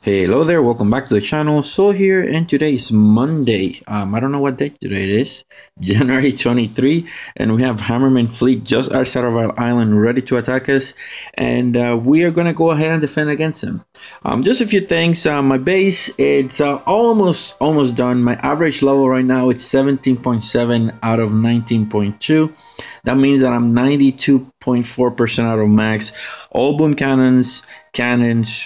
Hello there, welcome back to the channel. So here, and today is Monday. I don't know what date today it is, January 23, and we have Hammerman fleet just outside of our island ready to attack us, and we are gonna go ahead and defend against them. Just a few things. My base, it's almost done. My average level right now it's 17.7 out of 19.2. That means that I'm 92.4% out of max. All boom cannons,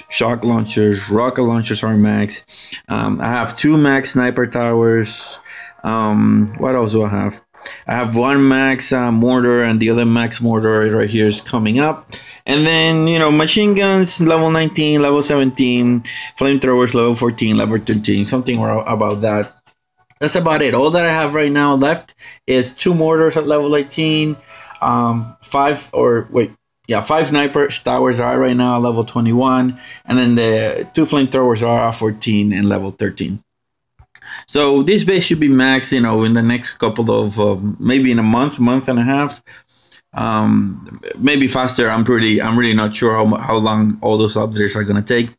shock launchers, rocket launchers are max. I have 2 max sniper towers. What else do I have? I have 1 max mortar, and the other max mortar right here is coming up. And then, you know, machine guns, level 19, level 17, flamethrowers, level 14, level 13, something about that. That's about it. All that I have right now left is 2 mortars at level 18, 5 sniper towers are right now level 21, and then the 2 flamethrowers are 14 and level 13. So this base should be max, you know, in the next couple of maybe in a month and a half, maybe faster. I'm really not sure how long all those updates are gonna take.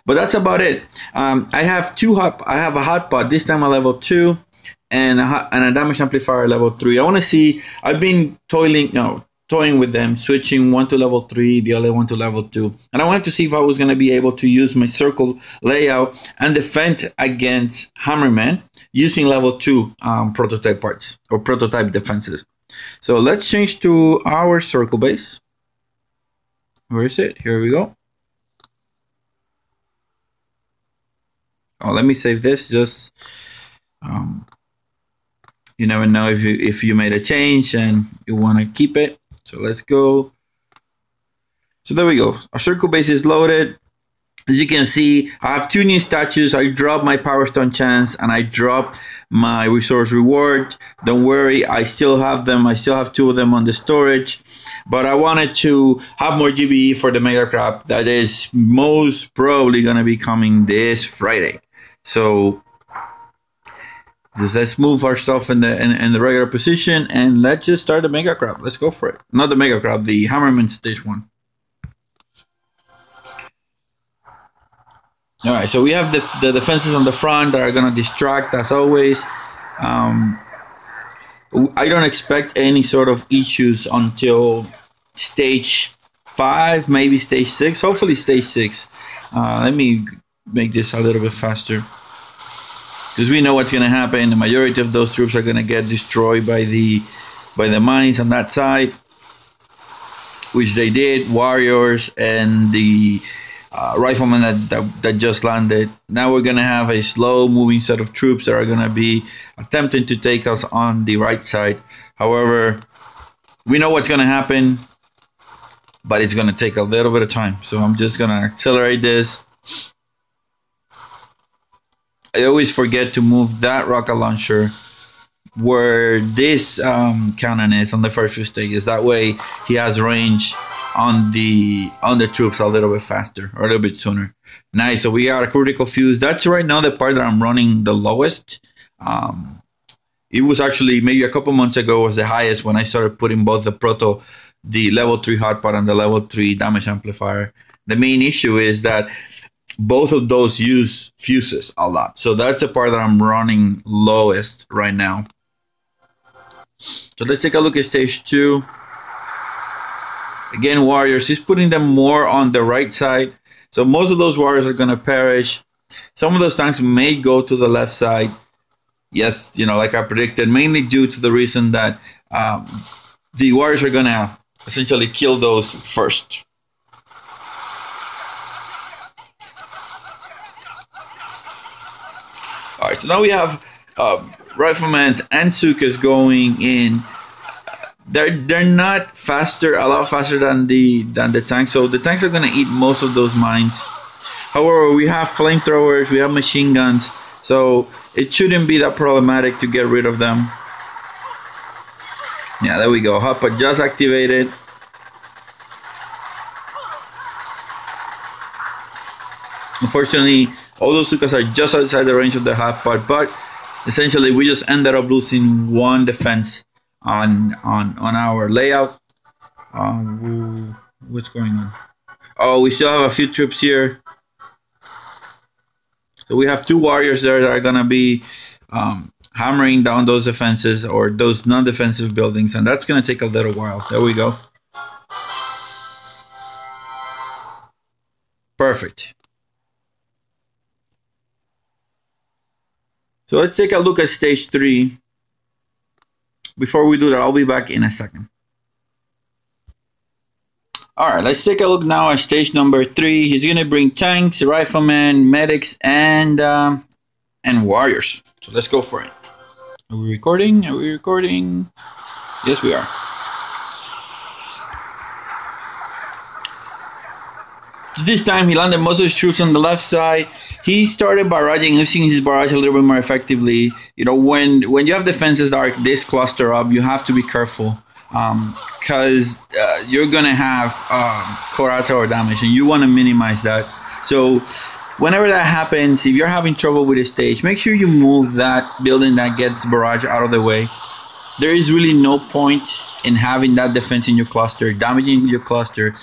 But that's about it. I have a hot pot, this time a level 2, and a damage amplifier level 3. I want to see. I've been toying with them, switching one to level 3, the other one to level 2, and I wanted to see if I was going to be able to use my circle layout and defend against Hammerman using level 2 prototype parts or prototype defenses. So let's change to our circle base. Where is it? Here we go. Oh, let me save this. Just you never know if you made a change and you want to keep it. So let's go. So there we go. Our circle base is loaded. As you can see, I have 2 new statues. I dropped my power stone chance and I dropped my resource reward. Don't worry, I still have them. I still have 2 of them on the storage. But I wanted to have more GBE for the mega crop that is most probably gonna be coming this Friday. So let's move our stuff in the regular position and let's just start the mega crop. Let's go for it. Not the mega crop, the Hammerman stage 1. All right, so we have the defenses on the front that are gonna distract as always. I don't expect any sort of issues until stage 5, maybe stage 6. Hopefully stage 6. Let me make this a little bit faster, because we know what's going to happen. The majority of those troops are going to get destroyed by the mines on that side, which they did. Warriors and the riflemen that just landed. Now we're going to have a slow moving set of troops that are going to be attempting to take us on the right side. However, we know what's going to happen, but it's going to take a little bit of time. So I'm just going to accelerate this. I always forget to move that rocket launcher where this cannon is on the first few stages. That way he has range on the troops a little bit faster or a little bit sooner. Nice. So we got a critical fuse. That's right now the part that I'm running the lowest. It was actually maybe a couple months ago was the highest when I started putting both the level 3 hotpot and the level 3 damage amplifier. The main issue is that both of those use fuses a lot. So that's the part that I'm running lowest right now. So let's take a look at stage 2. Again, warriors, he's putting them more on the right side. So most of those warriors are going to perish. Some of those tanks may go to the left side. Yes, you know, like I predicted, mainly due to the reason that the warriors are going to essentially kill those first. All right, so now we have riflemen and Sukas going in. They're not faster, a lot faster than the tanks. So the tanks are gonna eat most of those mines. However, we have flamethrowers, we have machine guns, so it shouldn't be that problematic to get rid of them. Yeah, there we go. Hotpot just activated. Unfortunately, all those Sukas are just outside the range of the hotpot, but essentially we just ended up losing 1 defense on our layout. What's going on? Oh, we still have a few troops here. So we have 2 warriors there that are gonna be hammering down those defenses or those non-defensive buildings, and that's gonna take a little while. There we go. Perfect. So let's take a look at stage 3. Before we do that, I'll be back in a second. All right, let's take a look now at stage number 3. He's gonna bring tanks, riflemen, medics, and warriors. So let's go for it. Are we recording? Are we recording? Yes, we are. This time he landed most of his troops on the left side. He started barraging, using his barrage a little bit more effectively. You know, when you have defenses that are this cluster up, you have to be careful because you're gonna have collateral damage, and you want to minimize that. So whenever that happens, if you're having trouble with a stage, make sure you move that building that gets barrage out of the way. There is really no point in having that defense in your cluster, damaging your cluster,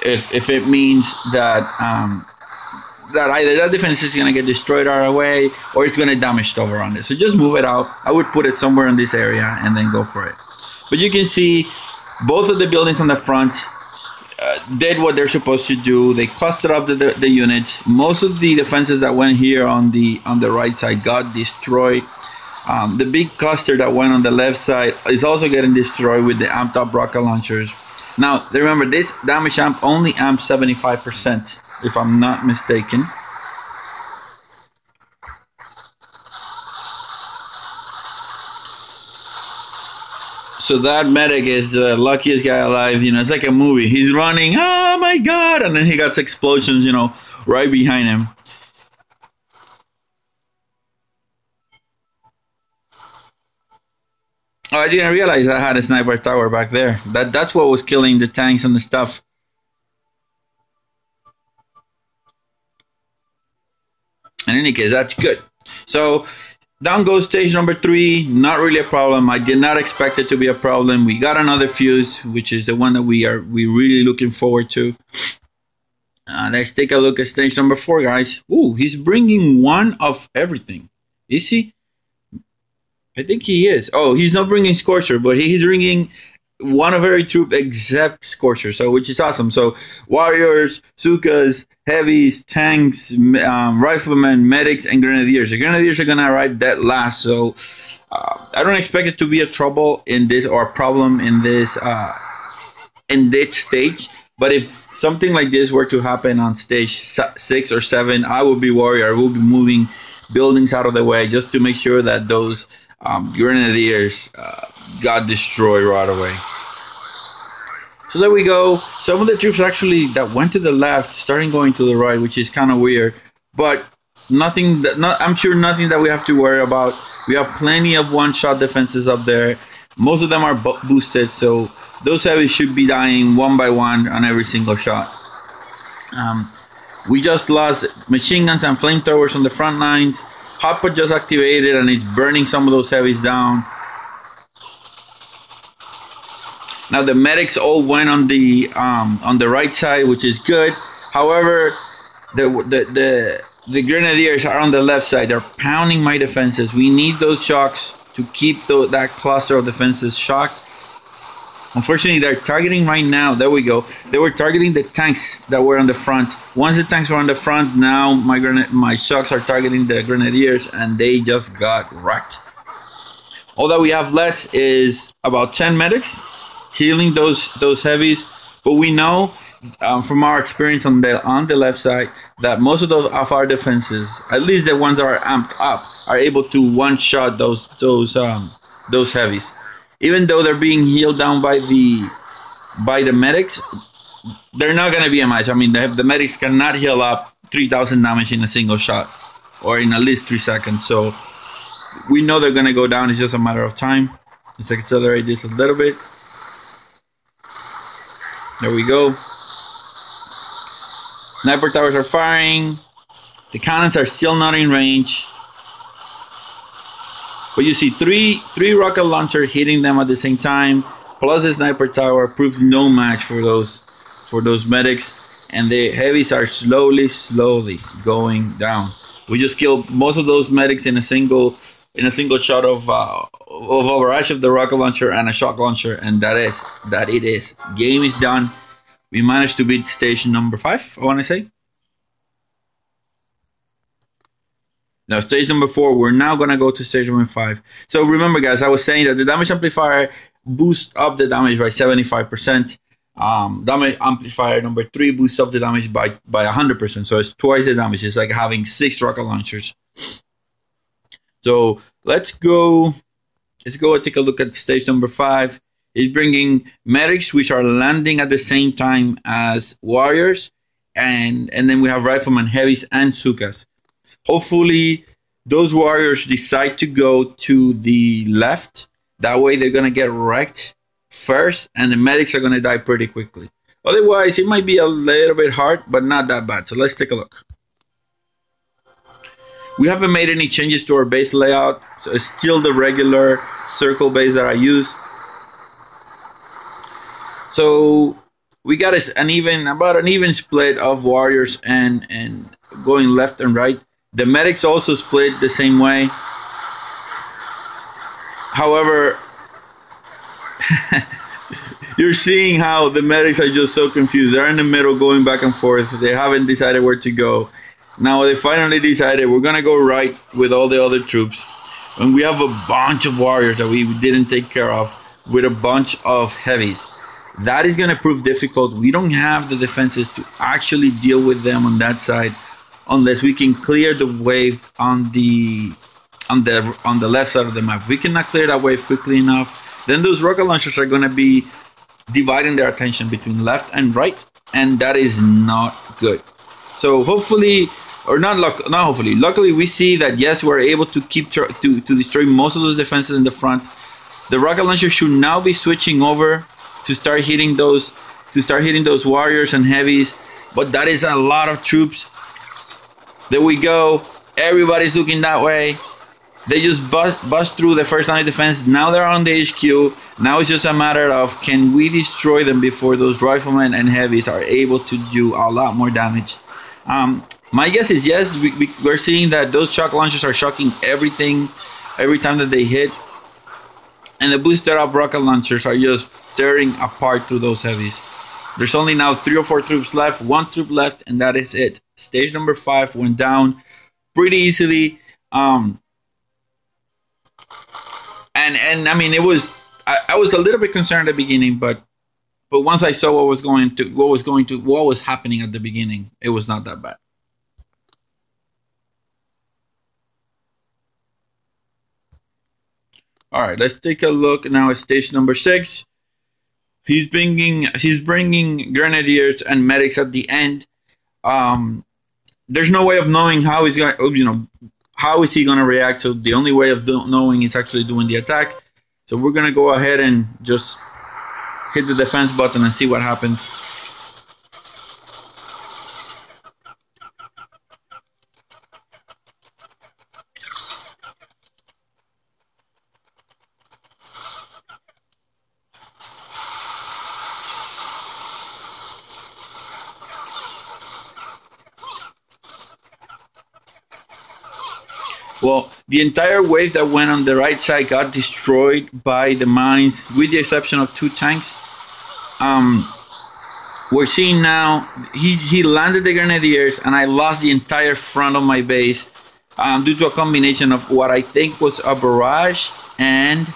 if it means that that either that defense is going to get destroyed out of the way or it's going to damage stuff around it. So just move it out. I would put it somewhere in this area and then go for it. But you can see both of the buildings on the front did what they're supposed to do. They clustered up the units. Most of the defenses that went here on the right side got destroyed. The big cluster that went on the left side is also getting destroyed with the amped up rocket launchers. Now remember, this damage amp only amps 75%, if I'm not mistaken. So that medic is the luckiest guy alive. You know, it's like a movie. He's running, oh my god, and then he got explosions, you know, right behind him. Oh, I didn't realize I had a sniper tower back there. That's what was killing the tanks and the stuff. In any case, that's good. So down goes stage number 3. Not really a problem. I did not expect it to be a problem. We got another fuse, which is the one that we're really looking forward to. Let's take a look at stage number 4, guys. Ooh, he's bringing one of everything. Is he? I think he is. Oh, he's not bringing Scorcher, but he's bringing one of every troop except Scorcher, so which is awesome. So warriors, Sukas, heavies, tanks, riflemen, medics, and grenadiers. The grenadiers are gonna arrive dead last, so I don't expect it to be a trouble in this or a problem in this stage. But if something like this were to happen on stage 6 or 7, I would be warrior. I would be moving buildings out of the way just to make sure that those grenadiers got destroyed right away. So there we go. Some of the troops actually that went to the left starting going to the right, which is kind of weird, but nothing that I'm sure nothing that we have to worry about. We have plenty of one-shot defenses up there. Most of them are boosted, so those heavies should be dying one by one on every single shot. We just lost machine guns and flamethrowers on the front lines. Hotpot just activated and it's burning some of those heavies down. Now the medics all went on the right side, which is good. However, the grenadiers are on the left side. They're pounding my defenses. We need those shocks to keep that cluster of defenses shocked. Unfortunately, they're targeting right now. There we go. They were targeting the tanks that were on the front. Once the tanks were on the front, now my shocks are targeting the grenadiers, and they just got wrecked. All that we have left is about 10 medics healing those heavies. But we know from our experience on the left side that most of our defenses, at least the ones that are amped up, are able to one-shot those heavies. Even though they're being healed down by the medics, they're not going to be a match. I mean, the medics cannot heal up 3,000 damage in a single shot, or in at least 3 seconds. So we know they're going to go down. It's just a matter of time. Let's accelerate this a little bit. There we go. Sniper towers are firing. The cannons are still not in range. But you see three rocket launchers hitting them at the same time, plus the sniper tower proves no match for those medics, and the heavies are slowly going down. We just killed most of those medics in a single shot of a barrage of the rocket launcher and a shock launcher, and that it is. Game is done. We managed to beat stage number 5, I want to say. Now, stage number 4, we're now going to go to stage number 5. So remember, guys, I was saying that the damage amplifier boosts up the damage by 75%. Damage amplifier number 3 boosts up the damage by 100%. So it's twice the damage. It's like having 6 rocket launchers. So let's go and take a look at stage number 5. It's bringing medics, which are landing at the same time as warriors, and then we have riflemen, heavies, and sukas. Hopefully, those warriors decide to go to the left. That way, they're gonna get wrecked first, and the medics are gonna die pretty quickly. Otherwise, it might be a little bit hard, but not that bad. So let's take a look. We haven't made any changes to our base layout, so it's still the regular circle base that I use. So we got about an even split of warriors and going left and right. The medics also split the same way. However, you're seeing how the medics are just so confused. They're in the middle going back and forth. They haven't decided where to go. Now they finally decided we're gonna go right with all the other troops. And we have a bunch of warriors that we didn't take care of with a bunch of heavies. That is gonna prove difficult. We don't have the defenses to actually deal with them on that side unless we can clear the wave on the left side of the map. If we cannot clear that wave quickly enough, then those rocket launchers are gonna be dividing their attention between left and right, and that is not good. So hopefully, or not hopefully, luckily we see that yes, we're able to to destroy most of those defenses in the front. The rocket launcher should now be switching over to start hitting those warriors and heavies, but that is a lot of troops. There we go. Everybody's looking that way. They just bust through the first line of defense. Now they're on the HQ. Now it's just a matter of can we destroy them before those riflemen and heavies are able to do a lot more damage. My guess is yes. We're seeing that those shock launchers are shocking everything every time that they hit, and the boosted up rocket launchers are just tearing apart through those heavies. There's only now 3 or 4 troops left, 1 troop left, and that is it. Stage number 5 went down pretty easily. And I mean, I was a little bit concerned at the beginning, but once I saw what was happening at the beginning, it was not that bad. All right, let's take a look now at stage number 6. He's bringing grenadiers and medics at the end. There's no way of knowing how he's going. How is he going to react? So the only way of knowing is actually doing the attack. So we're going to go ahead and just hit the defense button and see what happens. Well, the entire wave that went on the right side got destroyed by the mines, with the exception of 2 tanks. We're seeing now he landed the grenadiers, and I lost the entire front of my base due to a combination of what I think was a barrage and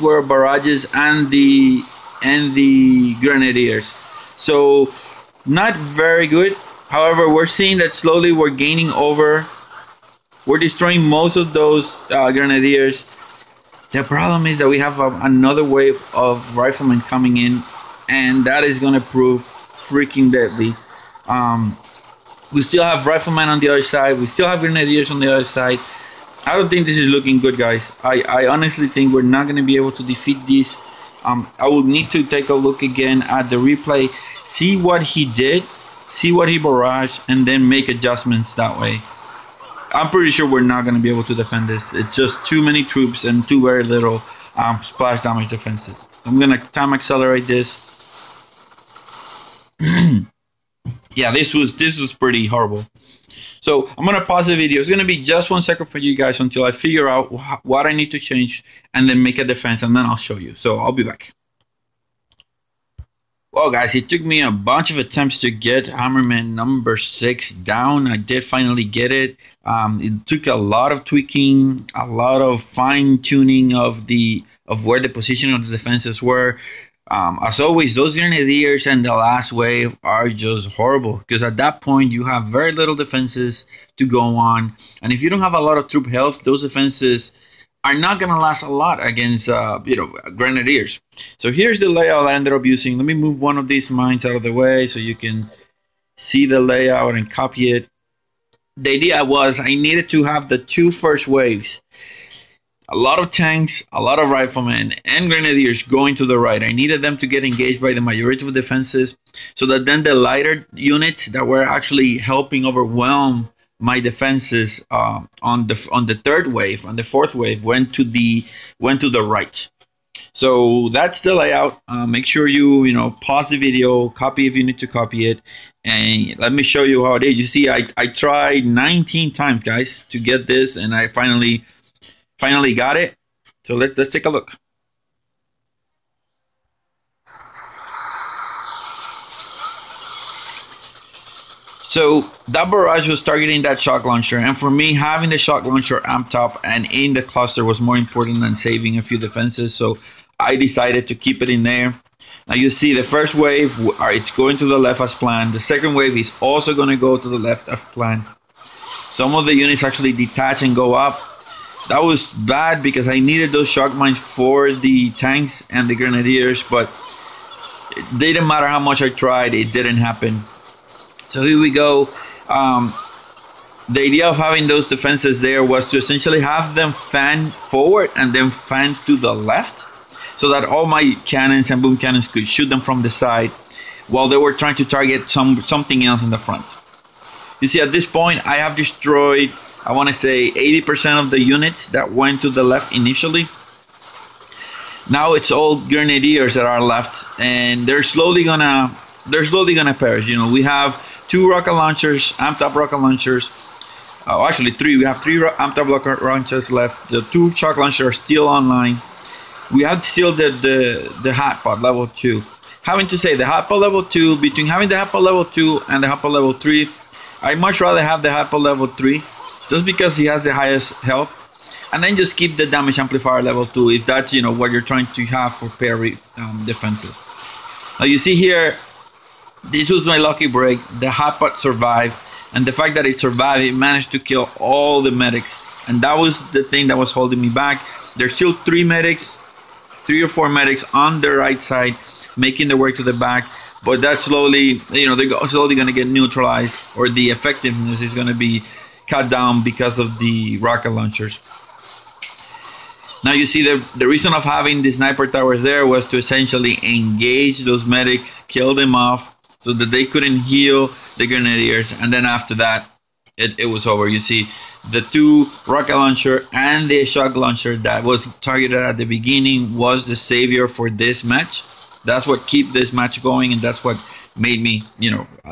were barrages and the grenadiers. So not very good. However, we're seeing that slowly we're gaining over. We're destroying most of those grenadiers. The problem is that we have another wave of riflemen coming in, and that is going to prove freaking deadly. We still have riflemen on the other side. We still have grenadiers on the other side. I don't think this is looking good, guys. I honestly think we're not going to be able to defeat these. I will need to take a look again at the replay, see what he did, see what he barraged, and then make adjustments that way. I'm pretty sure we're not going to be able to defend this. It's just too many troops and too very little splash damage defenses. I'm going to time accelerate this. yeah, this was pretty horrible. So I'm gonna pause the video. It's gonna be just 1 second for you guys until I figure out what I need to change and then make a defense, and then I'll show you. So I'll be back. Well, guys, it took me a bunch of attempts to get Hammerman number 6 down. I did finally get it. It took a lot of tweaking, a lot of fine tuning of where the position of the defenses were. As always, those Grenadiers and the last wave are just horrible, because at that point you have very little defenses to go on, and if you don't have a lot of troop health, those defenses are not going to last a lot against Grenadiers. So here's the layout I ended up using. Let me move one of these mines out of the way so you can see the layout and copy it. The idea was I needed to have the 2 first waves. A lot of tanks, a lot of riflemen, and Grenadiers going to the right. I needed them to get engaged by the majority of defenses, so that then the lighter units that were actually helping overwhelm my defenses on the 3rd wave, on the 4th wave, went to the right. So that's the layout. Make sure you pause the video, copy if you need to copy it, and let me show you how it is. You see, I tried 19 times, guys, to get this, and I finally got it. So let's take a look. So that barrage was targeting that shock launcher, and for me, having the shock launcher amped up and in the cluster was more important than saving a few defenses. So I decided to keep it in there. Now you see the first wave, it's going to the left as planned. The second wave is also going to go to the left as planned. Some of the units actually detach and go up. That was bad because I needed those shock mines for the tanks and the Grenadiers, but it didn't matter how much I tried, it didn't happen. So here we go. The idea of having those defenses there was to essentially have them fan forward and then fan to the left, so that all my cannons and boom cannons could shoot them from the side while they were trying to target something else in the front. You see, at this point, I have destroyed, I want to say, 80% of the units that went to the left initially. Now it's all Grenadiers that are left, and they're slowly gonna perish. We have 2 rocket launchers, amped up rocket launchers. Oh, actually 3. We have 3 amped up rocket launchers left. The 2 shock launchers are still online. We have still the hot pot level 2. Having to say, the hot pot level 2, between having the hot pot level 2 and the hot pot level 3, I much rather have the hot pot level 3, just because he has the highest health, and then just keep the damage amplifier level 2 if that's what you're trying to have for parry defenses. Now you see here, this was my lucky break. The hot pot survived, and the fact that it survived, it managed to kill all the medics, and that was the thing that was holding me back. There's still 3 or 4 medics on the right side making their way to the back, but that slowly, they're slowly going to get neutralized, or the effectiveness is going to be cut down because of the rocket launchers. Now you see, the reason of having the sniper towers there was to essentially engage those medics, kill them off, so that they couldn't heal the Grenadiers, and then after that, it was over. You see, the 2 rocket launcher and the shock launcher that was targeted at the beginning was the savior for this match. That's what kept this match going, and that's what made me,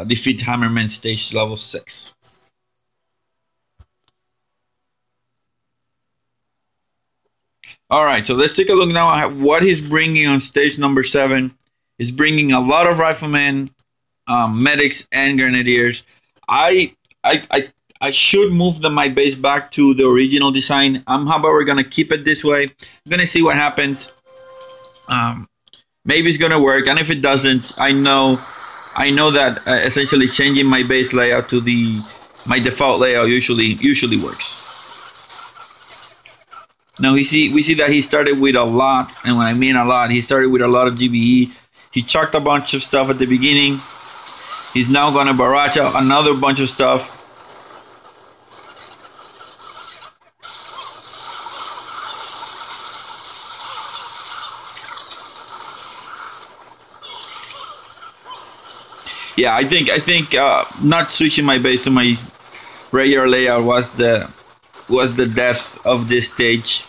defeat Hammerman stage level 6. Alright, so let's take a look now at what he's bringing on stage number 7. He's bringing a lot of riflemen, medics, and Grenadiers. I should move my base back to the original design. I'm however going to keep it this way. I'm going to see what happens. Maybe it's going to work, and if it doesn't, I know that essentially changing my base layout to my default layout usually works. Now we see that he started with a lot, and when I mean a lot, he started with a lot of GBE. He chucked a bunch of stuff at the beginning. He's now going to barrage out another bunch of stuff. Yeah, I think not switching my base to my regular layout was the death of this stage.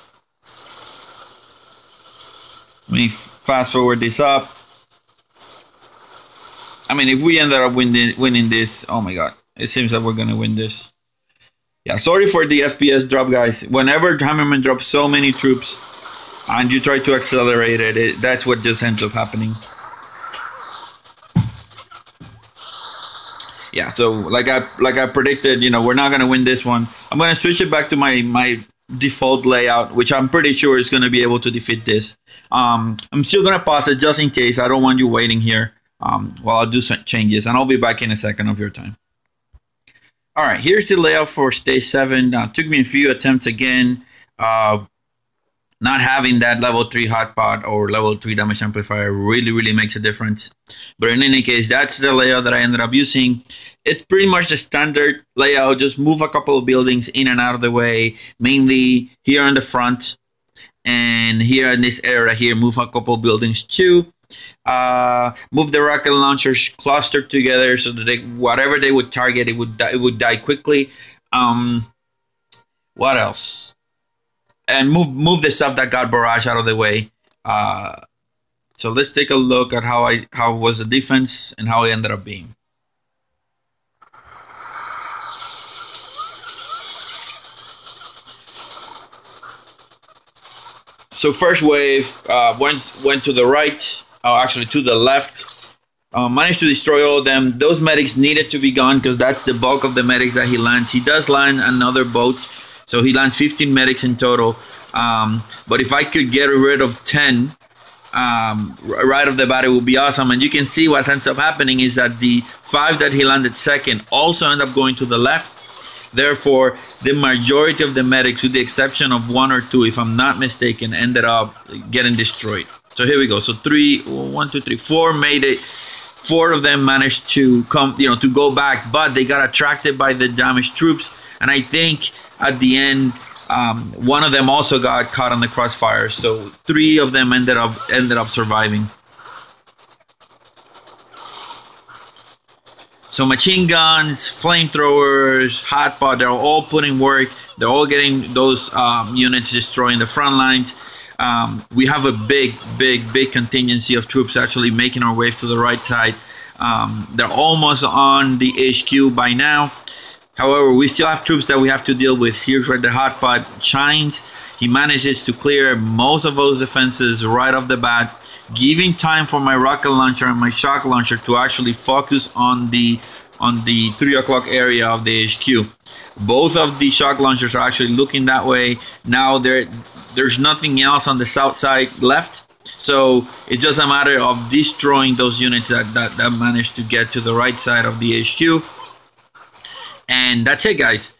Let me fast forward this up. I mean, if we ended up winning this, oh my god, it seems that we're gonna win this. Yeah, sorry for the FPS drop, guys. Whenever Hammerman drops so many troops and you try to accelerate it, that's what just ends up happening. Yeah, so like I predicted, you know, we're not gonna win this one. I'm gonna switch it back to my default layout, which I'm pretty sure is gonna be able to defeat this. I'm still gonna pause it just in case. I don't want you waiting here while I do some changes, and I'll be back in a second of your time. All right, here's the layout for stage 7. Took me a few attempts again. Not having that level 3 hotpot or level 3 damage amplifier really makes a difference. But in any case, that's the layout that I ended up using. It's pretty much the standard layout. Just move a couple of buildings in and out of the way, mainly here on the front. And here in this area here, move a couple of buildings too. Move the rocket launchers clustered together so that whatever they would target, it would die quickly. What else? And move the stuff that got barrage out of the way. So let's take a look at how was the defense and how it ended up being. So first wave went to the right. Actually to the left, managed to destroy all of them. Those medics needed to be gone because that's the bulk of the medics that he lands. He does land another boat, so he lands 15 medics in total. But if I could get rid of 10 right off the bat, it would be awesome. And you can see what ends up happening is that the 5 that he landed second also end up going to the left. Therefore, the majority of the medics, with the exception of 1 or 2, if I'm not mistaken, ended up getting destroyed. So here we go. So 4 made it. 4 of them managed to come, to go back, but they got attracted by the damaged troops. And I think at the end, 1 of them also got caught on the crossfire. So 3 of them ended up surviving. So machine guns, flamethrowers, hotpot, they're all putting work. They're all getting those units destroying the front lines. We have a big contingency of troops actually making our way to the right side. They're almost on the HQ by now. However, we still have troops that we have to deal with. Here's where the hotpot shines. He manages to clear most of those defenses right off the bat, giving time for my rocket launcher and my shock launcher to actually focus on the 3 o'clock area of the HQ. Both of the shock launchers are actually looking that way. Now there's nothing else on the south side left. So it's just a matter of destroying those units that managed to get to the right side of the HQ. And that's it, guys.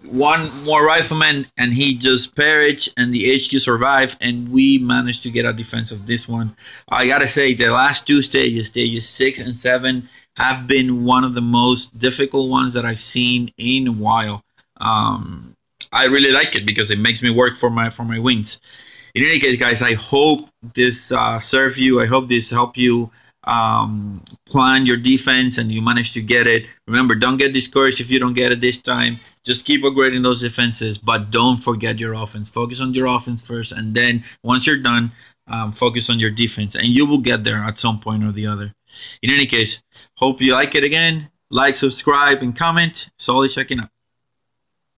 1 more rifleman and he just perished, and the HQ survived, and we managed to get a defense of this one. I gotta say, the last 2 stages 6 and 7, have been one of the most difficult ones that I've seen in a while. I really like it because it makes me work for my wings. In any case, guys, I hope this served you. I hope this helped you plan your defense and you manage to get it. Remember, don't get discouraged if you don't get it this time. Just keep upgrading those defenses, but don't forget your offense. Focus on your offense first, and then once you're done, focus on your defense, and you will get there at some point or the other. In any case, hope you like it again. Like, subscribe, and comment. Solid checking out.